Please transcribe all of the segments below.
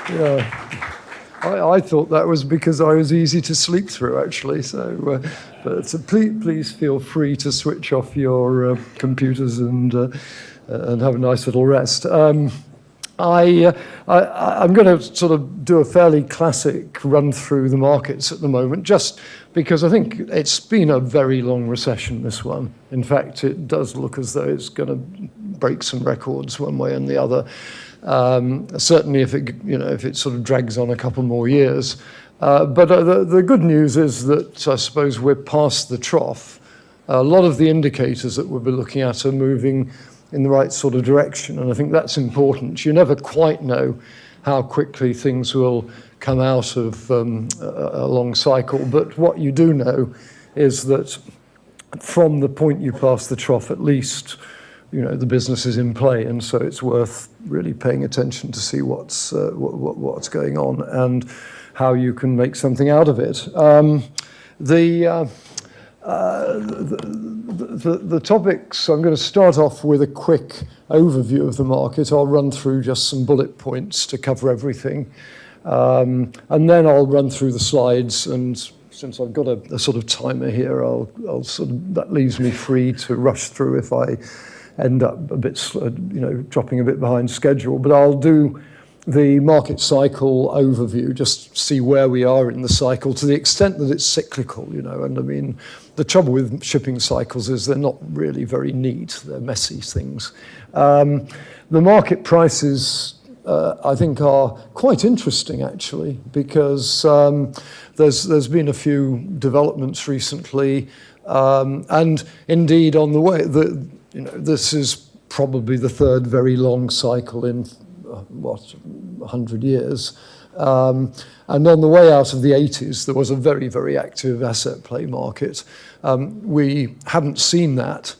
Yeah. I thought that was because I was easy to sleep through, actually. So, please feel free to switch off your computers and have a nice little rest. I'm going to sort of do a fairly classic run through the markets at the moment, just because I think it's been a very long recession, this one. In fact, it does look as though it's going to break some records one way and the other. Certainly if it sort of drags on a couple more years. But the good news is that I suppose we're past the trough. A lot of the indicators that we'll be looking at are moving in the right sort of direction, and I think that's important. You never quite know how quickly things will come out of a long cycle, but what you do know is that from the point you pass the trough, at least, the business is in play, and so it's worth really paying attention to see what's going on and how you can make something out of it. The topics, I'm going to start off with a quick overview of the market. I'll run through just some bullet points to cover everything. And then I'll run through the slides, and since I've got a sort of timer here, I'll sort of, that leaves me free to rush through if I end up a bit, dropping a bit behind schedule. But I'll do the market cycle overview, just see where we are in the cycle to the extent that it's cyclical, and I mean, the trouble with shipping cycles is they're not really very neat, they're messy things. The market prices, I think, are quite interesting actually, because there's been a few developments recently, and indeed on the way, this is probably the third very long cycle in 100 years. And on the way out of the 80s, there was a very, very active asset play market. We haven't seen that,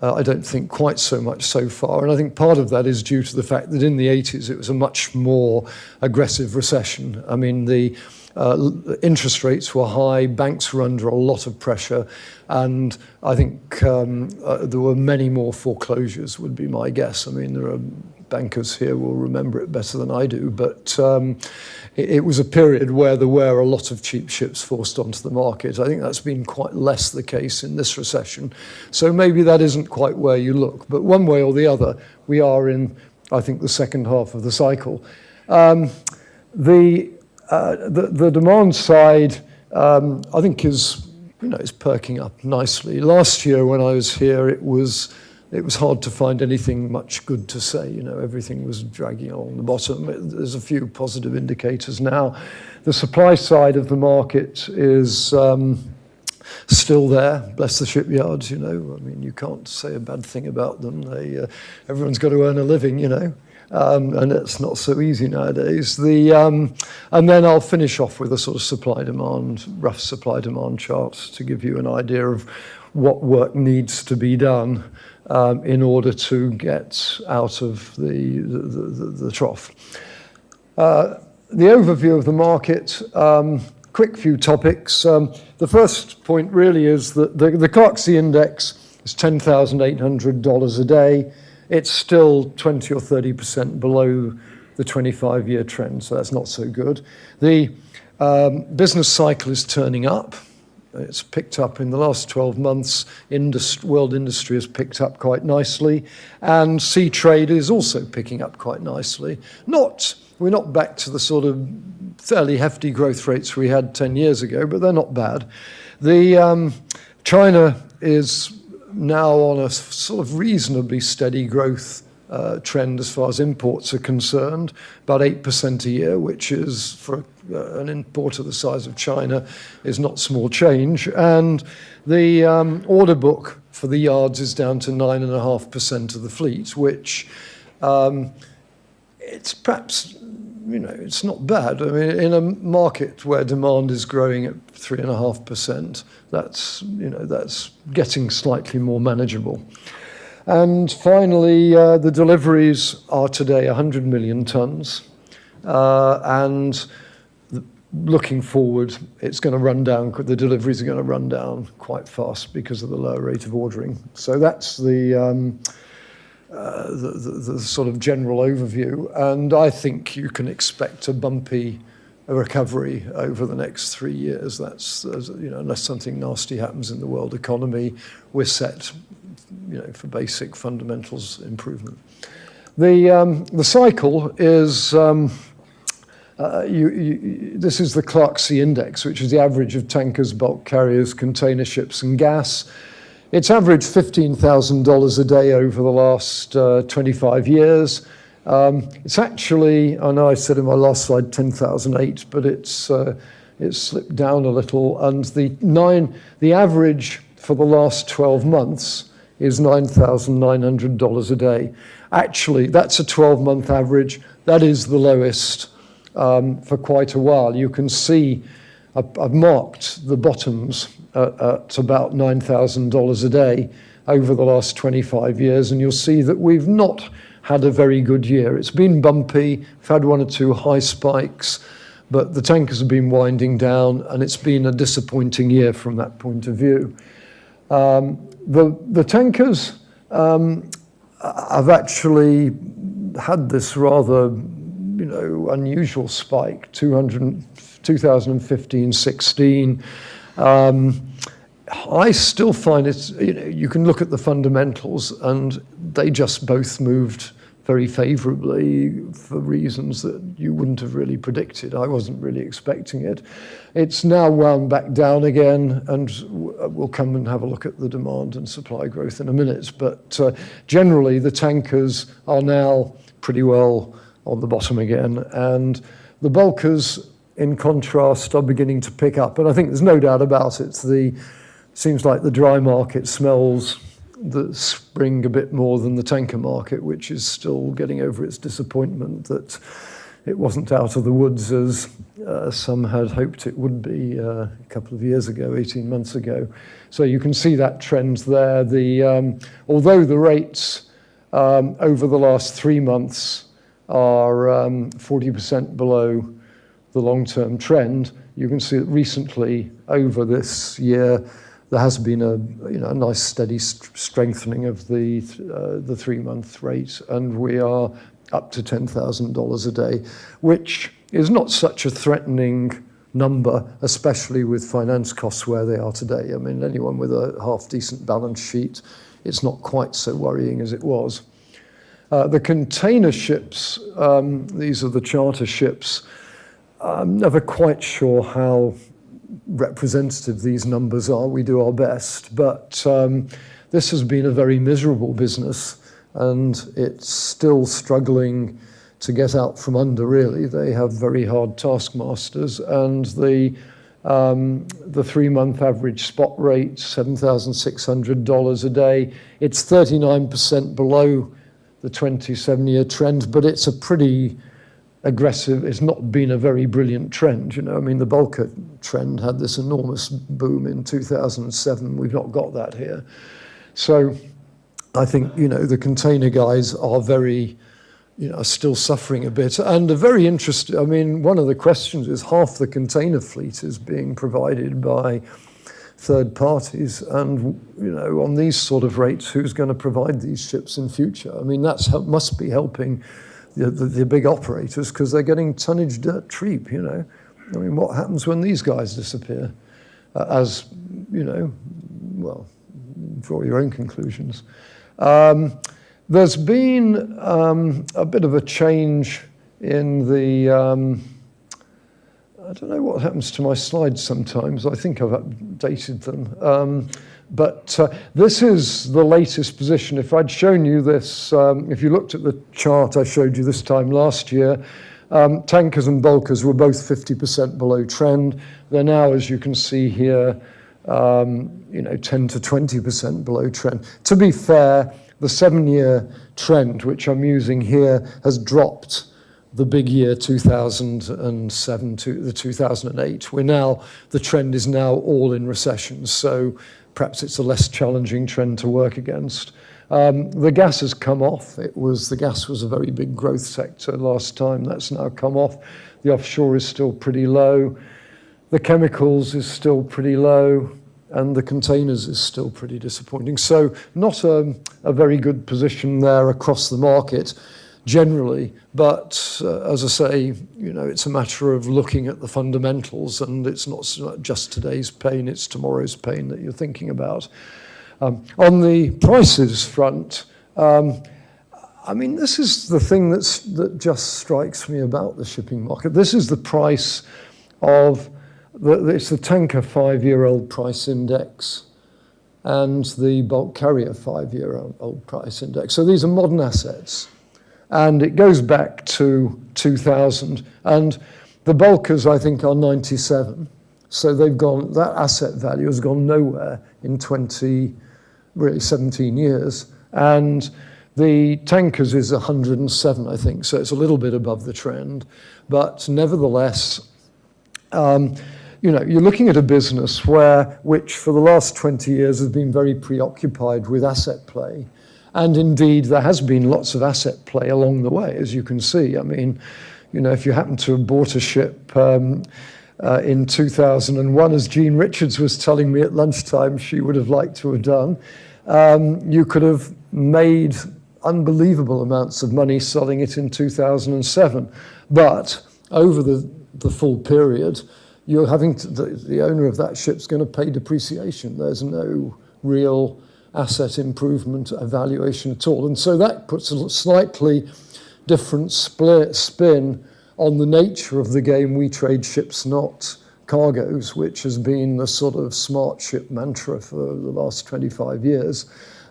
I don't think, quite so much so far. And I think part of that is due to the fact that in the 80s, it was a much more aggressive recession. I mean, the interest rates were high, banks were under a lot of pressure, and I think there were many more foreclosures, would be my guess. I mean, there are bankers here will remember it better than I do, but it was a period where there were a lot of cheap ships forced onto the market. I think that's been quite less the case in this recession. So maybe that isn't quite where you look, but one way or the other, we are in, I think, the second half of the cycle. The demand side, I think, is perking up nicely. Last year when I was here, it was hard to find anything much good to say. Everything was dragging along the bottom. There's a few positive indicators now. The supply side of the market is still there. Bless the shipyards. I mean, you can't say a bad thing about them. Everyone's got to earn a living. And it's not so easy nowadays. And then I'll finish off with a sort of rough supply-demand chart to give you an idea of what work needs to be done in order to get out of the trough. The overview of the market, quick few topics. The first point really is that the Clarkson index is $10,800 a day. It's still 20 or 30% below the 25-year trend, so that's not so good. The business cycle is turning up. It's picked up in the last 12 months. World industry has picked up quite nicely, and sea trade is also picking up quite nicely. We're not back to the sort of fairly hefty growth rates we had 10 years ago, but they're not bad. China is now on a sort of reasonably steady growth trend as far as imports are concerned, about 8% a year, which is, for an importer the size of China, is not small change. And the order book for the yards is down to 9.5% of the fleet, which it's perhaps, it's not bad. I mean, in a market where demand is growing at 3.5%, that's getting slightly more manageable. And finally, the deliveries are today 100 million tons, and looking forward, it's going to run down. The deliveries are going to run down quite fast because of the lower rate of ordering. So that's the the sort of general overview. And I think you can expect a bumpy recovery over the next 3 years. That's, unless something nasty happens in the world economy, we're set, for basic fundamentals improvement. The cycle is, this is the Clarkson index, which is the average of tankers, bulk carriers, container ships, and gas. It's averaged $15,000 a day over the last 25 years. It's actually, I know I said in my last slide 10,008, but it's slipped down a little, and the average for the last 12 months is $9,900 a day. Actually, that's a 12-month average. That is the lowest for quite a while. You can see I've marked the bottoms at about $9,000 a day over the last 25 years, and you'll see that we've not had a very good year. It's been bumpy, we've had 1 or 2 high spikes, but the tankers have been winding down, and it's been a disappointing year from that point of view. The tankers have actually had this rather, unusual spike, 2015-16. I still find it's, you can look at the fundamentals, and they just both moved very favorably for reasons that you wouldn't have really predicted. I wasn't really expecting it. It's now wound back down again, and we'll come and have a look at the demand and supply growth in a minute. But generally, the tankers are now pretty well on the bottom again, and the bulkers, in contrast, are beginning to pick up. And I think there's no doubt about it. Seems like the dry market smells the spring a bit more than the tanker market, which is still getting over its disappointment that it wasn't out of the woods as some had hoped it would be a couple of years ago, 18 months ago. So you can see that trend there. Although the rates over the last 3 months are 40% below the long-term trend, you can see that recently over this year there has been a nice steady strengthening of the 3-month rate, and we are up to $10,000 a day, which is not such a threatening number, especially with finance costs where they are today. I mean, anyone with a half-decent balance sheet, it's not quite so worrying as it was. The container ships, these are the charter ships. I'm never quite sure how representative these numbers are. We do our best, but this has been a very miserable business, and it's still struggling to get out from under, really. They have very hard taskmasters, and the 3-month average spot rate, $7,600 a day. It's 39% below the 27-year trend, but it's a pretty aggressive, it's not been a very brilliant trend. I mean, the bulker trend had this enormous boom in 2007. We've not got that here. So I think, the container guys are very, are still suffering a bit, and are very interested. I mean, one of the questions is half the container fleet is being provided by third parties, and, on these sort of rates, who's going to provide these ships in future? I mean, that must be helping the big operators, because they're getting tonnage dirt cheap, I mean, what happens when these guys disappear? Well, draw your own conclusions. There's been a bit of a change in the, I don't know what happens to my slides sometimes. I think I've updated them. But this is the latest position. If I'd shown you this, if you looked at the chart I showed you this time last year, tankers and bulkers were both 50% below trend. They're now, as you can see here, 10 to 20% below trend. To be fair, the 7-year trend, which I'm using here, has dropped the big year 2007 to the 2008. The trend is now all in recession, so perhaps it's a less challenging trend to work against. The gas has come off. The gas was a very big growth sector last time. That's now come off. The offshore is still pretty low. The chemicals is still pretty low. and the containers is still pretty disappointing. So not a very good position there across the market generally, but as I say, it's a matter of looking at the fundamentals, and it's not just today's pain, it's tomorrow's pain that you're thinking about. On the prices front, this is the thing that just strikes me about the shipping market. This is the price of, it's the tanker 5-year-old price index and the bulk carrier 5-year-old price index. So these are modern assets. And it goes back to 2000. And the bulkers, I think, are 97. So that asset value has gone nowhere in 17 years. And the tankers is 107, I think. So it's a little bit above the trend. But nevertheless, you're looking at a business which for the last 20 years has been very preoccupied with asset play. And indeed, there has been lots of asset play along the way, as you can see. If you happen to have bought a ship in 2001, as Jean Richards was telling me at lunchtime she would have liked to have done, you could have made unbelievable amounts of money selling it in 2007. But over the full period, you're having to, the owner of that ship's going to pay depreciation. There's no real asset improvement evaluation at all. And so that puts a slightly different spin on the nature of the game. We trade ships, not cargoes, which has been the sort of smart ship mantra for the last 25 years.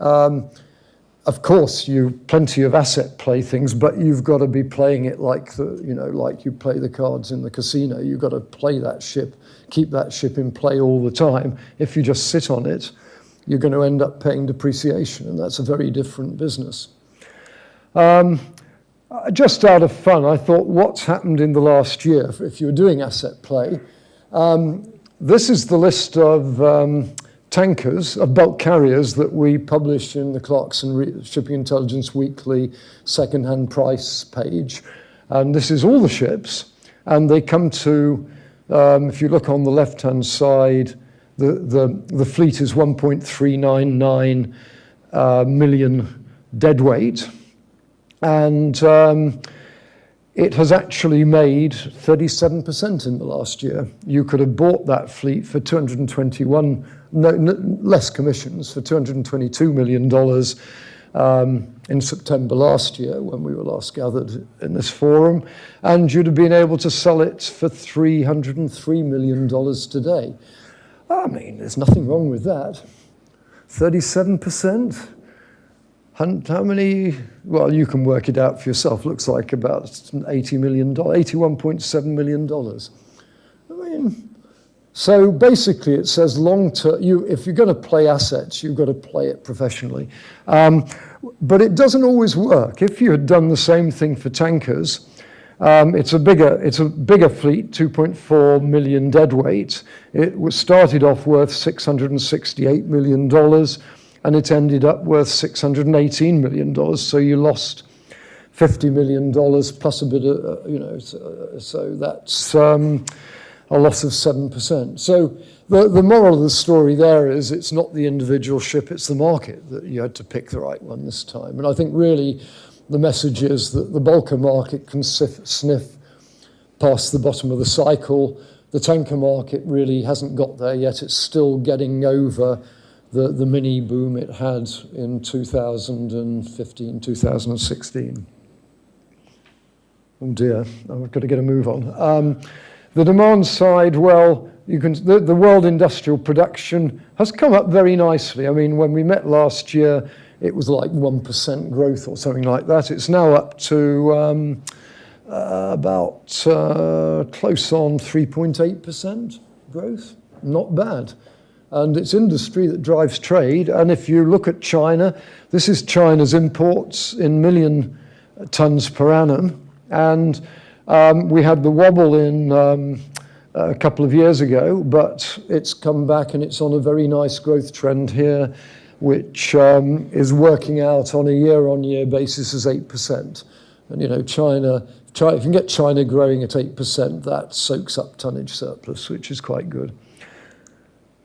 Of course, plenty of asset play things, but you've got to be playing it like you play the cards in the casino. You've got to play that ship, keep that ship in play all the time. If you just sit on it, you're going to end up paying depreciation, and that's a very different business. Just out of fun, I thought, what's happened in the last year if you're doing asset play? This is the list of tankers, of bulk carriers that we publish in the Clarkson Shipping Intelligence Weekly second-hand price page. And this is all the ships, and they come to, if you look on the left-hand side, the fleet is 1.399 million deadweight, and it has actually made 37% in the last year. You could have bought that fleet for less commissions, for $222 million in September last year when we were last gathered in this forum, and you'd have been able to sell it for $303 million today. There's nothing wrong with that. 37%? How many? Well, you can work it out for yourself. Looks like about $80 million, $81.7 million. So basically it says long-term, if you're going to play assets, you've got to play it professionally. But it doesn't always work. If you had done the same thing for tankers, it's a bigger fleet, 2.4 million deadweight. It was started off worth $668 million, and it ended up worth $618 million. So you lost $50 million plus a bit of, so that's a loss of 7%. So the moral of the story there is it's not the individual ship, it's the market that you had to pick the right one this time. And I think really the message is that the bulker market can sniff past the bottom of the cycle. The tanker market really hasn't got there yet. It's still getting over the mini boom it had in 2015, 2016. Oh dear, I've got to get a move on. The demand side, well, the world industrial production has come up very nicely. When we met last year, it was like 1% growth or something like that. It's now up to about close on 3.8% growth. Not bad. And it's industry that drives trade. And if you look at China, this is China's imports in million tons per annum. And we had the wobble in a couple of years ago, but it's come back and it's on a very nice growth trend here, which is working out on a year-on-year basis as 8%. And China, if you can get China growing at 8%, that soaks up tonnage surplus, which is quite good.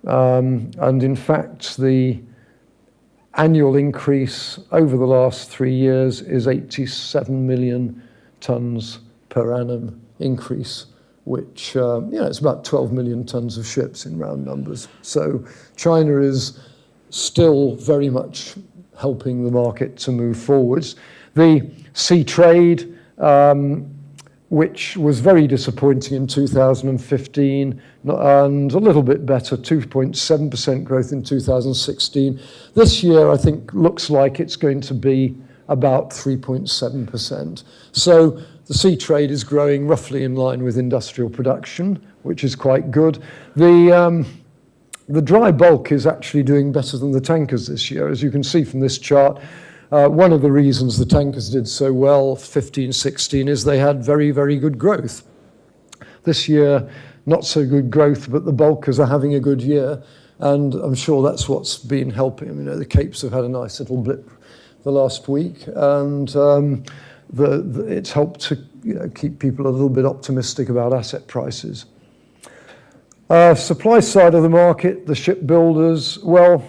And in fact, the annual increase over the last 3 years is 87 million tons per annum increase, which, it's about 12 million tons of ships in round numbers. So China is still very much helping the market to move forwards. The sea trade, which was very disappointing in 2015 and a little bit better, 2.7% growth in 2016. This year, I think, looks like it's going to be about 3.7%. So the sea trade is growing roughly in line with industrial production, which is quite good. The dry bulk is actually doing better than the tankers this year. As you can see from this chart, one of the reasons the tankers did so well 15, 16 is they had very, very good growth. This year, not so good growth, but the bulkers are having a good year. And I'm sure that's what's been helping. I mean, the Capes have had a nice little blip the last week, and it's helped to keep people a little bit optimistic about asset prices. Supply side of the market, the shipbuilders, well,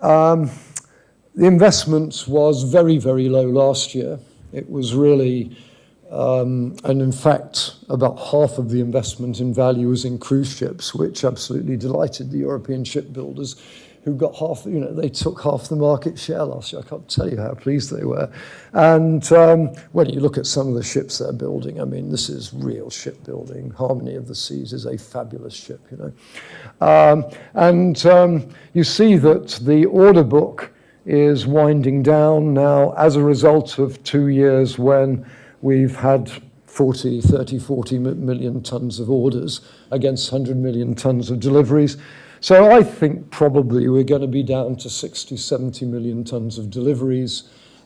the investments was very, very low last year. It was really, and in fact, about half of the investment in value was in cruise ships, which absolutely delighted the European shipbuilders, who got half, they took half the market share last year. I can't tell you how pleased they were. And when you look at some of the ships they're building, I mean, this is real shipbuilding. Harmony of the Seas is a fabulous ship, you see that the order book is winding down now as a result of 2 years when we've had 40 million tons of orders against 100 million tons of deliveries. So I think probably we're going to be down to 60, 70 million tons of deliveries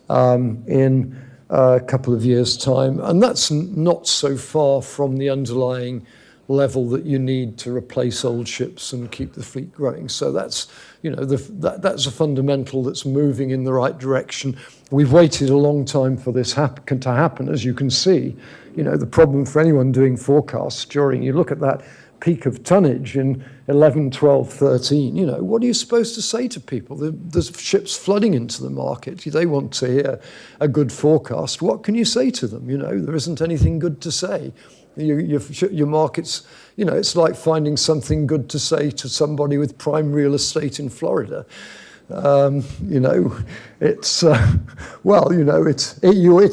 in a couple of years' time. And that's not so far from the underlying level that you need to replace old ships and keep the fleet growing. So that's, that's a fundamental that's moving in the right direction. We've waited a long time for this to happen, as you can see. The problem for anyone doing forecasts you look at that peak of tonnage in 11, 12, 13, what are you supposed to say to people? There's ships flooding into the market. They want to hear a good forecast. What can you say to them? There isn't anything good to say. Your markets, it's like finding something good to say to somebody with prime real estate in Florida. It's it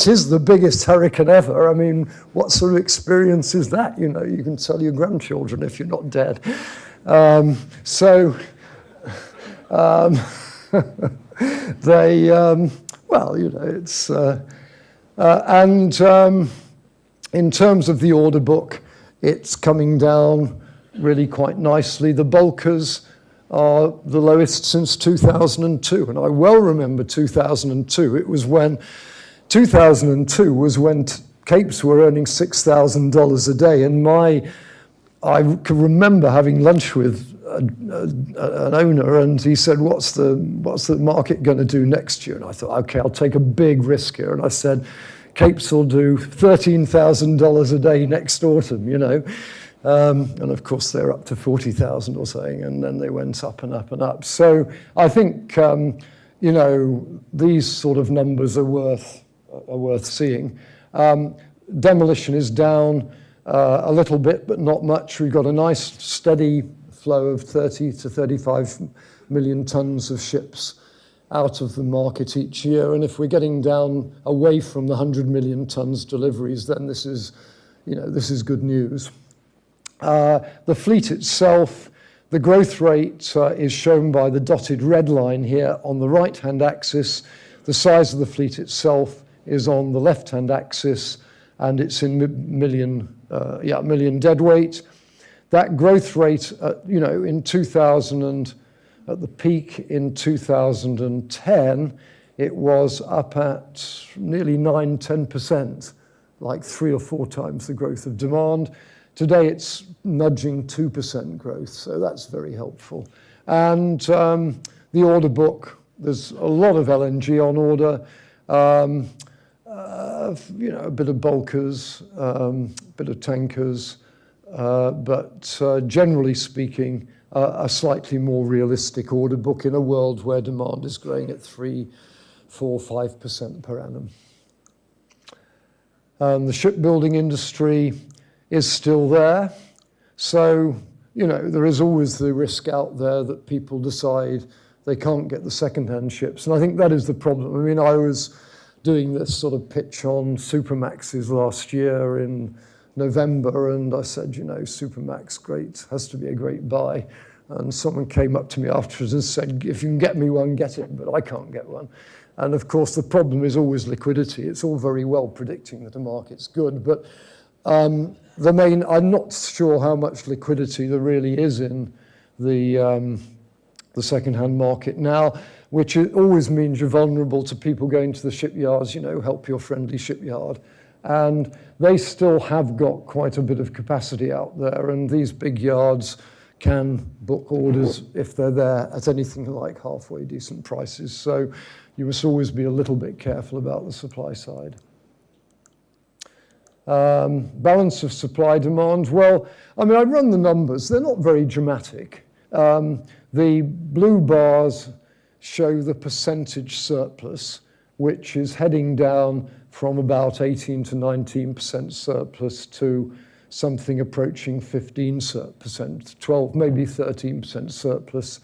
is the biggest hurricane ever. I mean, what sort of experience is that? You can tell your grandchildren if you're not dead. In terms of the order book, it's coming down really quite nicely. The bulkers are the lowest since 2002. And I well remember 2002. It was when 2002 was when Capes were earning $6,000 a day. And I can remember having lunch with an owner, and he said, what's the market going to do next year? And I thought, okay, I'll take a big risk here. And I said, Capes will do $13,000 a day next autumn, and of course they're up to 40,000 or something, and then they went up and up and up. So I think these sort of numbers are worth seeing. Demolition is down a little bit, but not much. We've got a nice steady flow of 30 to 35 million tons of ships out of the market each year. And if we're getting down away from the 100 million tons deliveries, then this is good news. The fleet itself, the growth rate is shown by the dotted red line here on the right-hand axis. The size of the fleet itself is on the left-hand axis, and it's in million deadweight. That growth rate, in 2000 at the peak in 2010, it was up at nearly 9-10%, like 3 or 4 times the growth of demand. Today it's nudging 2% growth, so that's very helpful. And the order book, there's a lot of LNG on order, a bit of bulkers, a bit of tankers, but generally speaking, a slightly more realistic order book in a world where demand is growing at 3, 4, 5% per annum. The shipbuilding industry is still there. So, you know, there is always the risk out there that people decide they can't get the second-hand ships. And I think that is the problem. I mean, I was doing this sort of pitch on Supermaxes last year in November, and I said, you know, Supermax, great, has to be a great buy. And someone came up to me afterwards and said, if you can get me one, get it, but I can't get one. And of course, the problem is always liquidity. It's all very well predicting that a market's good, but I'm not sure how much liquidity there really is in the second-hand market now, which always means you're vulnerable to people going to the shipyards, you know, help your friendly shipyard. And they still have got quite a bit of capacity out there, and these big yards can book orders if they're there at anything like halfway decent prices. So you must always be a little bit careful about the supply side. Balance of supply demand. Well, I mean, I run the numbers. They're not very dramatic. The blue bars show the percentage surplus, which is heading down from about 18 to 19% surplus to something approaching 15%, 12, maybe 13% surplus.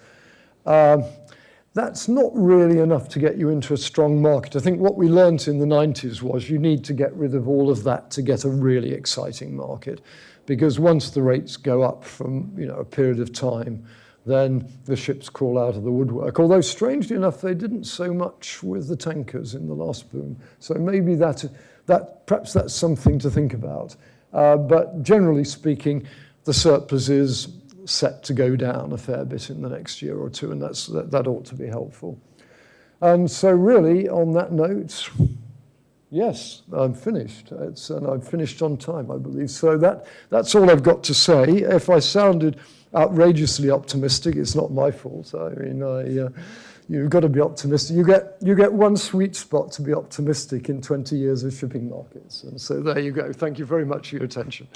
That's not really enough to get you into a strong market. I think what we learnt in the 90s was you need to get rid of all of that to get a really exciting market, because once the rates go up from, you know, a period of time, then the ships crawl out of the woodwork. Although strangely enough, they didn't so much with the tankers in the last boom. So maybe perhaps that's something to think about. But generally speaking, the surplus is set to go down a fair bit in the next year or two, and that ought to be helpful. And so really, on that note, yes, I'm finished. And I've finished on time, I believe. So that's all I've got to say. If I sounded outrageously optimistic, it's not my fault. I mean, you've got to be optimistic. You get one sweet spot to be optimistic in 20 years of shipping markets. And so there you go. Thank you very much for your attention.